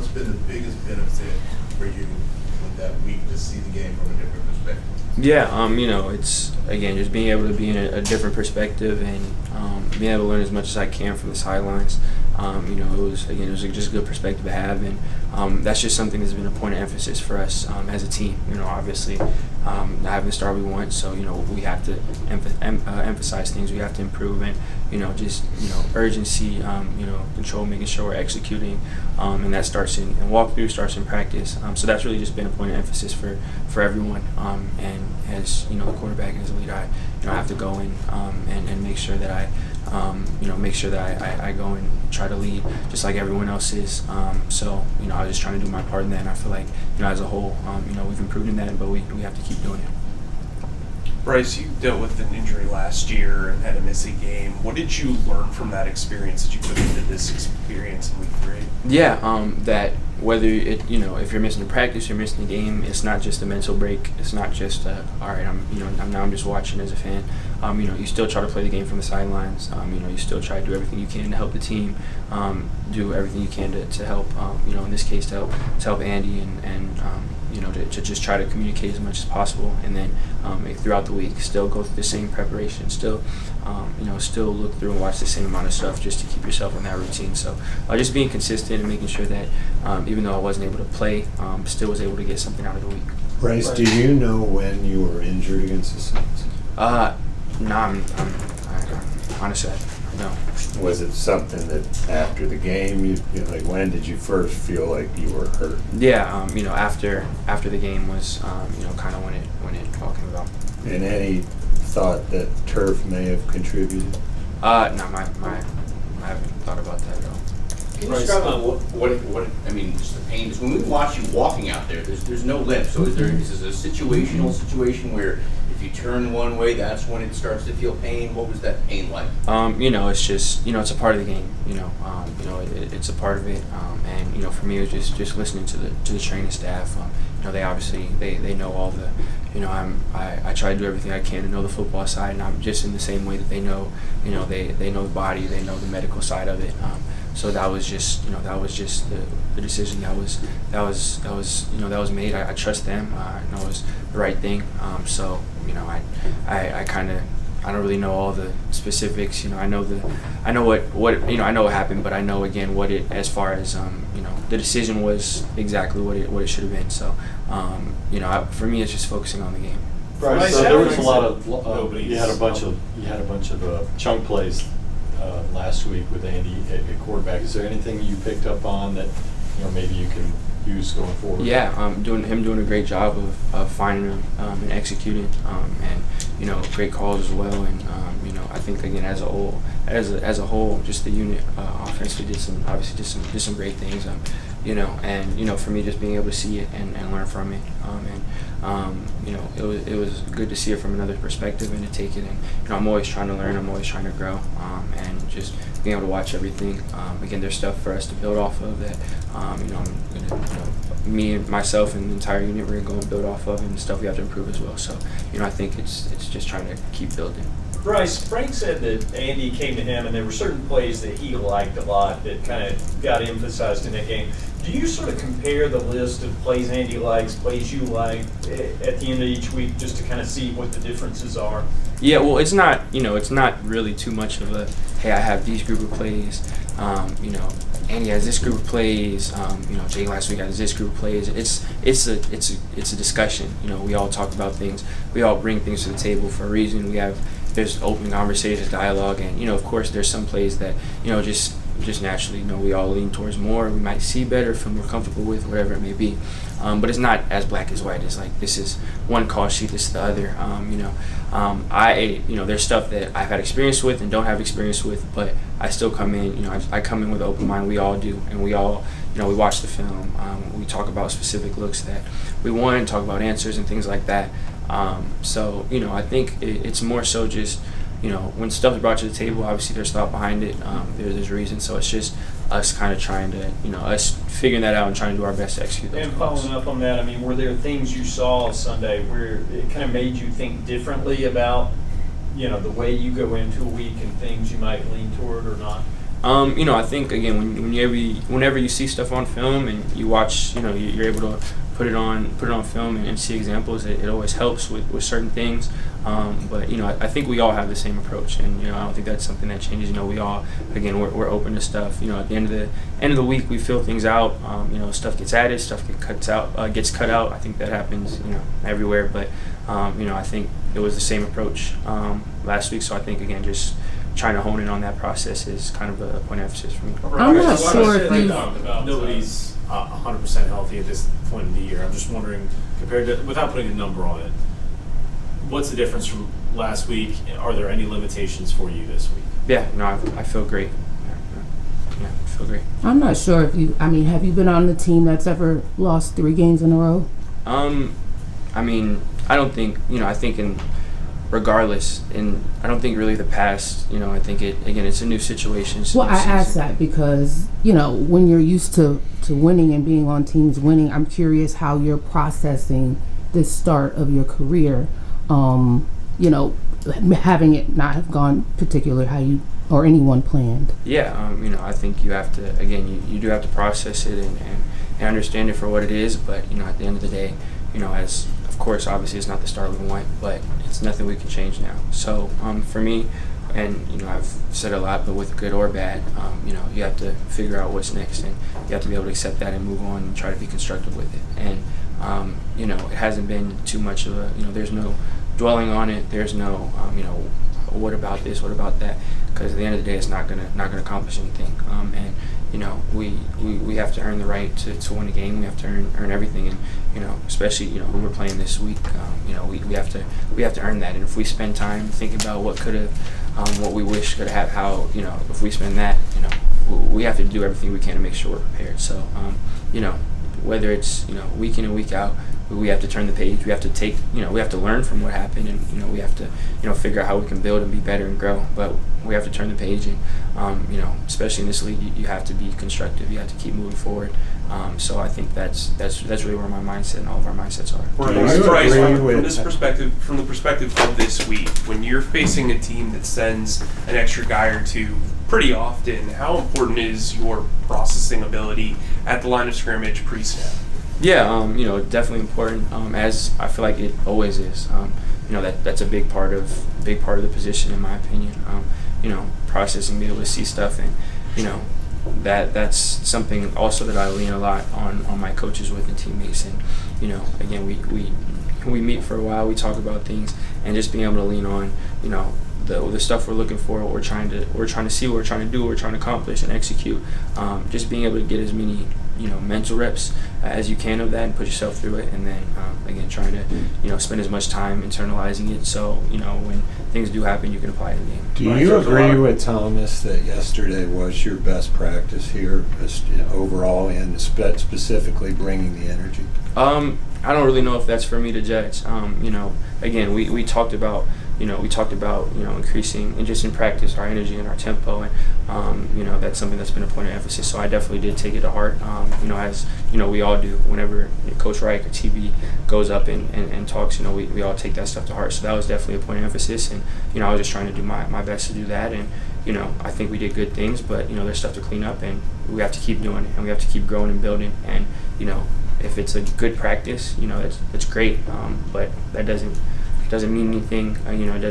been the biggest benefit for you with that week to see the game from a different perspective? Yeah, it's, again, just being able to be in a different perspective and being able to learn as much as I can from the sidelines. It was just a good perspective to have, and that's just something that's been a point of emphasis for us as a team. Obviously, not having the start we want, so we have to emphasize things. We have to improve, and urgency, control, making sure we're executing, and that starts in walkthrough, starts in practice. So that's really just been a point of emphasis for everyone. And as the quarterback and as a leader, I have to go in and make sure that I go and try to lead just like everyone else is. I was just trying to do my part in that, and I feel like, as a whole, we've improved in that, but we have to keep doing it. Bryce, you dealt with an injury last year and had to miss a game. What did you learn from that experience that you put into this experience in week 3? Yeah, that whether if you're missing a practice, you're missing a game, it's not just a mental break. It's not just all right, I'm just watching as a fan. You still try to play the game from the sidelines. You still try to do everything you can to help the team, do everything you can to help. In this case, to help Andy and to just try to communicate as much as possible, and then throughout the week, still go through the same preparation, still look through and watch the same amount of stuff just to keep yourself in that routine. So just being consistent and making sure that even though I wasn't able to play, still was able to get something out of the week. Bryce, do you know when you were injured against the Saints? No, I'm honestly, no. Was it something that after the game, when did you first feel like you were hurt? Yeah, after the game was, kind of when it all came about. And any thought that turf may have contributed? No, I haven't thought about that at all. Can you describe just the pain? Because when we watch you walking out there's no limp. So is this a situational situation where if you turn one way, that's when it starts to feel pain? What was that pain like? It's just, it's a part of the game. It's a part of it. And for me, it was just listening to the training staff. They obviously they know all the. I try to do everything I can to know the football side, and I'm just in the same way that they know. They know the body, they know the medical side of it. So that was just the decision that was made. I trust them. I know it was the right thing. I don't really know all the specifics. I know what happened, but I know again what it, as far as the decision was exactly what it should have been. So for me, it's just focusing on the game. Right. So there was a lot of you had a bunch of chunk plays last week with Andy at quarterback. Is there anything you picked up on that maybe you can use going forward? Yeah, doing a great job of finding them and executing, and great calls as well. And I think again as a whole, just the unit offensively did some great things. For me, just being able to see it and learn from it, it was good to see it from another perspective and to take it. And I'm always trying to learn. I'm always trying to grow, and just being able to watch everything. Again, there's stuff for us to build off of that. Me and myself and the entire unit, we're going to build off of, and stuff we have to improve as well. So, I think it's just trying to keep building. Bryce, Frank said that Andy came to him and there were certain plays that he liked a lot that kind of got emphasized in that game. Do you sort of compare the list of plays Andy likes, plays you like at the end of each week just to kind of see what the differences are? Yeah, well, it's not really too much of a, hey, I have these group of plays, Andy has this group of plays, Jay last week has this group of plays. It's a discussion. We all talk about things. We all bring things to the table for a reason. There's open conversations, dialogue, and of course there's some plays that just naturally we all lean towards more. We might see better, feel more comfortable with, whatever it may be. But it's not as black as white. It's like this is one call sheet, this is the other. There's stuff that I've had experience with and don't have experience with, but I still come in. I come in with an open mind. We all do, and we all we watch the film. We talk about specific looks that we want, talk about answers and things like that. I think it's more so just when stuff is brought to the table, obviously there's thought behind it. There's reason. So it's just us kind of trying to, us figuring that out and trying to do our best to execute those And calls. following up on that, were there things you saw Sunday where it kind of made you think differently about, the way you go into a week and things you might lean toward or not? I think again whenever you see stuff on film and you watch, you're able to put it on film and see examples. It always helps with certain things. But I think we all have the same approach, and I don't think that's something that changes. We all we're open to stuff. At the end of the week we feel things out. Stuff gets added, stuff gets cut out. I think that happens everywhere. But I think it was the same approach last week. So I think again just trying to hone in on that process is kind of a point of emphasis for me. I'm not sure if if you. Nobody's 100% healthy at this point in the year. I'm just wondering, compared to, without putting a number on it, what's the difference from last week? Are there any limitations for you this week? Yeah, no, I feel great. Yeah, I feel great. I'm not sure if you. Have you been on the team that's ever lost 3 games in a row? I don't think. I think regardless, and I don't think really the past. I think it's a new situation. Well, I ask that because when you're used to winning and being on teams winning, I'm curious how you're processing this start of your career. Having it not have gone particularly how you or anyone planned. Yeah, I think you have to, again, you do have to process it and understand it for what it is, but, at the end of the day, as, of course, obviously it's not the start we want, but it's nothing we can change now. So, for me, and, I've said a lot, but with good or bad, you have to figure out what's next, and you have to be able to accept that and move on and try to be constructive with it. And, it hasn't been too much of a, there's no dwelling on it. There's no, what about this? What about that? Because at the end of the day, it's not gonna accomplish anything. And we have to earn the right to win a game. We have to earn everything. And especially who we're playing this week. We have to earn that. And if we spend time thinking about what could have, what we wish could have, how if we spend that, we have to do everything we can to make sure we're prepared. So whether it's week in and week out, we have to turn the page. We have to take, we have to learn from what happened, and we have to, figure out how we can build and be better and grow. But we have to turn the page, and especially in this league, you have to be constructive. You have to keep moving forward. So I think that's really where my mindset and all of our mindsets are. Bryce, from the perspective of this week, when you're facing a team that sends an extra guy or two pretty often, how important is your processing ability at the line of scrimmage pre-snap? Yeah, definitely important. As I feel like it always is. That's a big part of the position, in my opinion. Processing, being able to see stuff, and that's something also that I lean a lot on my coaches with and teammates. And again, we meet for a while, we talk about things, and just being able to lean on the stuff we're looking for, what we're trying to see, what we're trying to do, what we're trying to accomplish and execute. Just being able to get as many mental reps as you can of that and put yourself through it, and then again trying to spend as much time internalizing it, so when things do happen you can apply it in the game. Do you agree with Thomas that yesterday was your best practice here, overall, and specifically bringing the energy? I don't really know if that's for me to judge. Again, we talked about increasing and just in practice our energy and our tempo, and that's something that's been a point of emphasis. So I definitely did take it to heart. As we all do. Whenever Coach Reich or TB goes up and talks, we all take that stuff to heart. So that was definitely a point of emphasis, and I was just trying to do my best to do that. And I think we did good things, but there's stuff to clean up, and we have to keep doing it, and we have to keep growing and building. And if it's a good practice, that's great. But that doesn't mean anything. It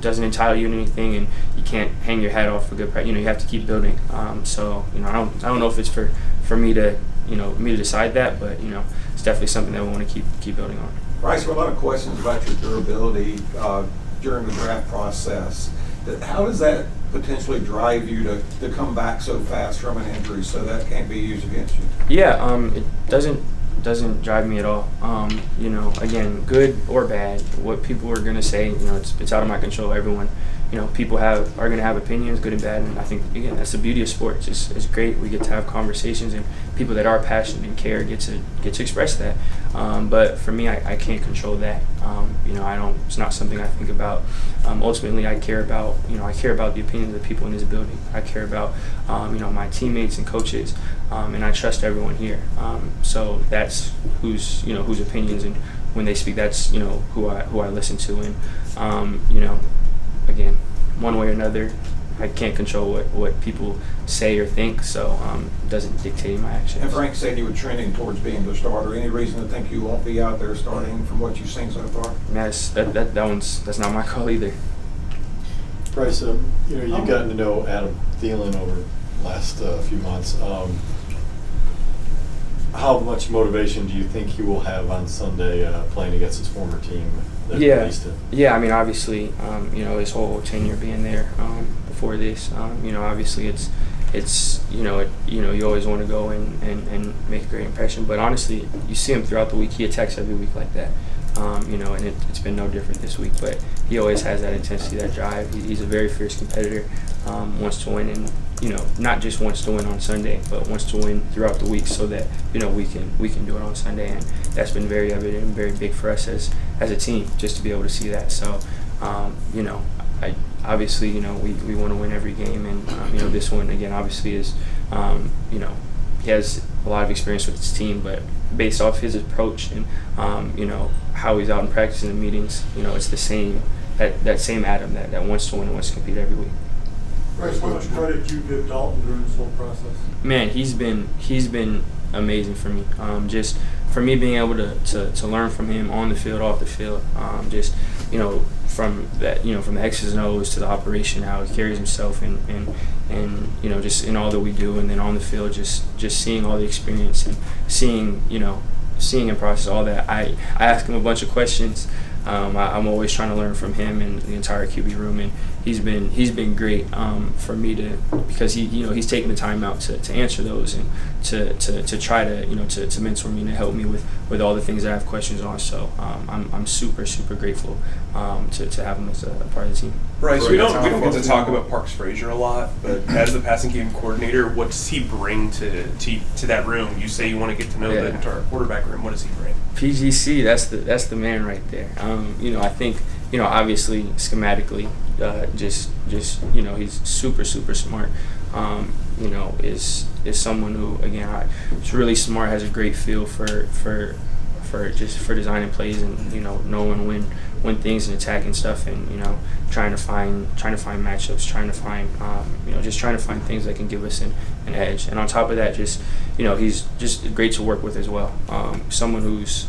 doesn't entitle you to anything, and you can't hang your hat off for good practice. You have to keep building. So I don't know if it's for me to decide that, but it's definitely something that we want to keep building on. Bryce, a lot of questions about your durability during the draft process. How does that potentially drive you to come back so fast from an injury, so that can't be used against you? Yeah, it doesn't drive me at all. Again, good or bad, what people are going to say, it's out of my control. Everyone, people are going to have opinions, good and bad, and I think, again, that's the beauty of sports. It's great. We get to have conversations, and people that are passionate and care get to express that. But for me, I can't control that. It's not something I think about. Ultimately, I care about the opinions of the people in this building. I care about, my teammates and coaches, and I trust everyone here. So that's whose opinions, and when they speak, that's who I listen to. And again, one way or another, I can't control what people say or think, so it doesn't dictate my actions. And Frank said you were trending towards being the starter. Any reason to think you won't be out there starting from what you've seen so far? That's not my call either. Bryce, you've gotten to know Adam Thielen over the last few months. How much motivation do you think he will have on Sunday playing against his former team that released him? Yeah, I mean, obviously, his whole tenure being there before this, obviously it's you always want to go and make a great impression. But honestly, you see him throughout the week. He attacks every week like that. And it's been no different this week. But he always has that intensity, that drive. He's a very fierce competitor, wants to win, and not just wants to win on Sunday, but wants to win throughout the week so that we can do it on Sunday. And that's been very evident and very big for us as a team, just to be able to see that. So, I obviously we want to win every game, and this one again obviously is he has a lot of experience with his team, but based off his approach and how he's out in practice and in meetings, it's the same that same Adam that wants to win and wants to compete every week. Bryce, how much credit do you give Dalton during this whole process? Man, he's been amazing for me. Just for me being able to learn from him on the field, off the field. From that, from the X's and O's to the operation, how he carries himself, and just in all that we do, and then on the field, just seeing all the experience and seeing him process all that. I ask him a bunch of questions. I'm always trying to learn from him and the entire QB room, and he's been great for me because he's taken the time out to answer those and to try to mentor me and to help me with all the things that I have questions on. So I'm super grateful to have him as a part of the team. Bryce, we don't get to talk about Parks Frazier a lot, but as the passing game coordinator, what does he bring to that room? You say you want to get to know the entire quarterback room. What does he bring? PGC, that's the man right there. I think obviously schematically, just he's super smart. Is someone who again is really smart, has a great feel for designing plays and knowing when things and attacking stuff, and trying to find matchups, trying to find things that can give us an edge. And on top of that, he's just great to work with as well. Someone who's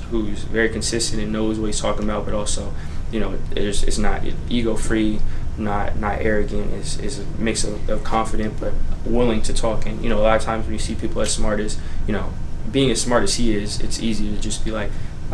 very consistent and knows what he's talking about, but also it's not ego free, not arrogant. Is a mix of confident but willing to talk. And a lot of times when you see people as smart as being as smart as he is, it's easy to just be like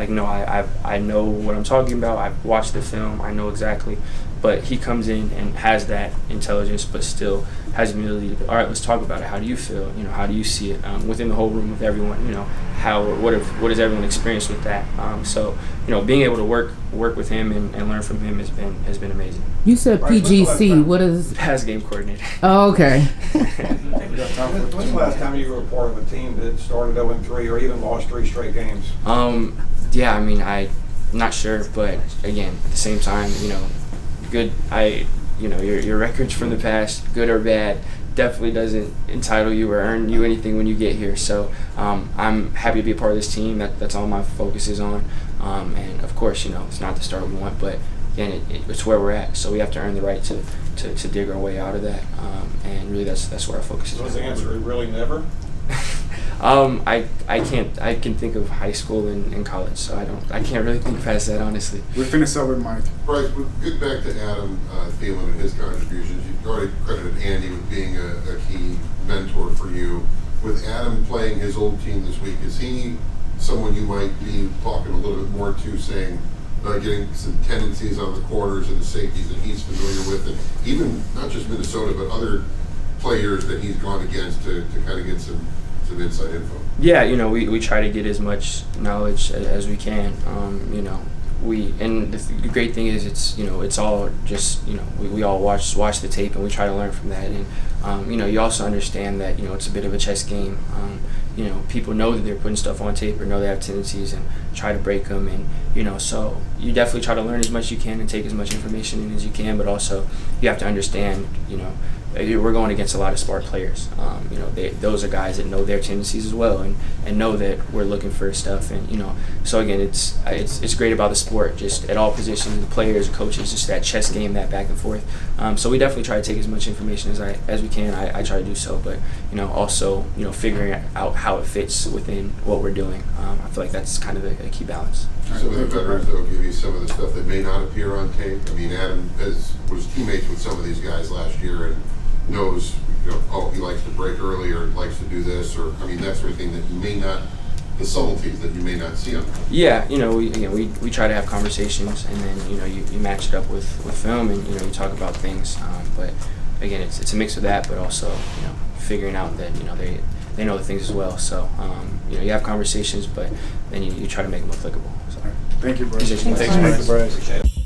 no, I know what I'm talking about. I've watched the film. I know exactly. But he comes in and has that intelligence, but still has the ability to, all right, let's talk about it. How do you feel? How do you see it within the whole room with everyone? What has everyone experienced with that? So being able to work with him and learn from him has been amazing. You said PGC. What is pass game coordinator? Oh, okay. When's the last time you were a part of a team that started 0-3 or even lost 3 straight games? Yeah, I mean, I'm not sure, but again, at the same time, good. Your records from the past, good or bad, definitely doesn't entitle you or earn you anything when you get here. So I'm happy to be a part of this team. That's all my focus is on. And of course, it's not the start we want, but again, it's where we're at. So we have to earn the right to dig our way out of that. And really, that's where our focus is. So is the answer really never? I can think of high school and college, so I can't really think past that, honestly. We'll finish up with Mike. Bryce, but get back to Adam Thielen and his contributions. You've already credited Andy with being a key mentor for you. With Adam playing his old team this week, is he someone you might be talking a little bit more to, saying getting some tendencies on the corners and the safeties that he's familiar with, and even not just Minnesota, but other players that he's gone against to kind of get some inside info? Yeah, we try to get as much knowledge as we can. And the great thing is it's all just we all watch the tape and we try to learn from that. And you also understand that it's a bit of a chess game. People know that they're putting stuff on tape or know they have tendencies and try to break them. And so you definitely try to learn as much as you can and take as much information in as you can. But also you have to understand we're going against a lot of smart players. You know, those are guys that know their tendencies as well, and know that we're looking for stuff. And you know, so again, it's great about the sport, just at all positions, the players, coaches, just that chess game, that back and forth. So we definitely try to take as much information as we can. I try to do so, but you know, also figuring out how it fits within what we're doing. I feel like that's kind of a key balance. Some of the veterans that will give you some of the stuff that may not appear on tape. I mean, Adam was teammates with some of these guys last year and knows, oh, he likes to break early or likes to do this, or I mean, that sort of thing that you may not, the subtleties that you may not see on tape. Yeah, we try to have conversations, and then you match it up with film, and you talk about things. But again, it's a mix of that, but also figuring out that they know the things as well. So you have conversations, but then you try to make them applicable. So. Thank you, Bryce. Thanks, Bryce. Appreciate it.